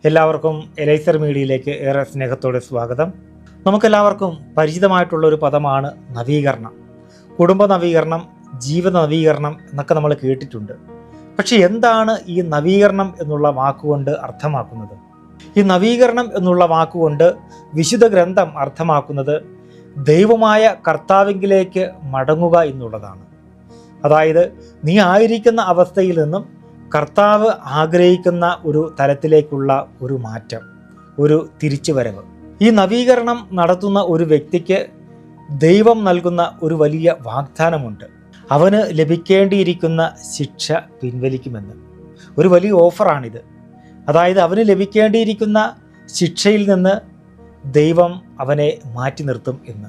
എല്ലാവർക്കും എലൈസർ മീഡിയയിലേക്ക് ഏറെ സ്നേഹത്തോടെ സ്വാഗതം. നമുക്കെല്ലാവർക്കും പരിചിതമായിട്ടുള്ള ഒരു പദമാണ് നവീകരണം. കുടുംബ നവീകരണം, ജീവിത നവീകരണം എന്നൊക്കെ നമ്മൾ കേട്ടിട്ടുണ്ട്. പക്ഷെ എന്താണ് ഈ നവീകരണം എന്നുള്ള വാക്കുകൊണ്ട് അർത്ഥമാക്കുന്നത്? ഈ നവീകരണം എന്നുള്ള വാക്കുകൊണ്ട് വിശുദ്ധ ഗ്രന്ഥം അർത്ഥമാക്കുന്നത് ദൈവമായ കർത്താവിങ്കിലേക്ക് മടങ്ങുക എന്നുള്ളതാണ്. അതായത് നീ ആയിരിക്കുന്ന അവസ്ഥയിൽ നിന്നും കർത്താവ് ആഗ്രഹിക്കുന്ന ഒരു തലത്തിലേക്കുള്ള ഒരു മാറ്റം, ഒരു തിരിച്ചുവരവ്. ഈ നവീകരണം നടത്തുന്ന ഒരു വ്യക്തിക്ക് ദൈവം നൽകുന്ന ഒരു വലിയ വാഗ്ദാനമുണ്ട്. അവന് ലഭിക്കേണ്ടിയിരിക്കുന്ന ശിക്ഷ പിൻവലിക്കുമെന്ന്. ഒരു വലിയ ഓഫറാണിത്. അതായത് അവന് ലഭിക്കേണ്ടിയിരിക്കുന്ന ശിക്ഷയിൽ നിന്ന് ദൈവം അവനെ മാറ്റി നിർത്തും എന്ന്.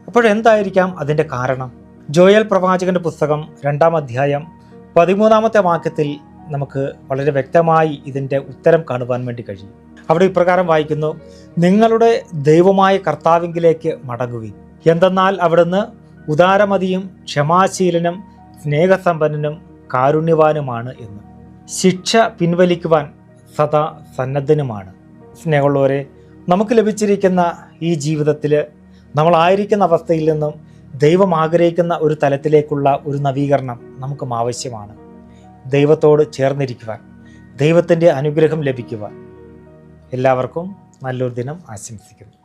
അപ്പോഴെന്തായിരിക്കാം അതിൻ്റെ കാരണം? ജോയൽ പ്രവാചകന്റെ പുസ്തകം 2-ാം അധ്യായം 13-ാമത്തെ വാക്യത്തിൽ നമുക്ക് വളരെ വ്യക്തമായി ഇതിൻ്റെ ഉത്തരം കാണുവാൻ വേണ്ടി കഴിയും. അവിടെ ഇപ്രകാരം വായിക്കുന്നു: നിങ്ങളുടെ ദൈവമായ കർത്താവിങ്കിലേക്ക് മടങ്ങുവിൻ, എന്തെന്നാൽ അവിടുന്ന് ഉദാരമതിയും ക്ഷമാശീലനും സ്നേഹസമ്പന്നനും കാരുണ്യവാനുമാണ് എന്ന്. ശിക്ഷ പിൻവലിക്കുവാൻ സദാ സന്നദ്ധനുമാണ്. സ്നേഹമുള്ളവരെ, നമുക്ക് ലഭിച്ചിരിക്കുന്ന ഈ ജീവിതത്തിൽ നമ്മളായിരിക്കുന്ന അവസ്ഥയിൽ നിന്നും ദൈവം ആഗ്രഹിക്കുന്ന ഒരു തലത്തിലേക്കുള്ള ഒരു നവീകരണം നമുക്കും ആവശ്യമാണ്. ദൈവത്തോട് ചേർന്നിരിക്കുവാൻ, ദൈവത്തിൻ്റെ അനുഗ്രഹം ലഭിക്കുവാൻ. എല്ലാവർക്കും നല്ലൊരു ദിനം ആശംസിക്കുന്നു.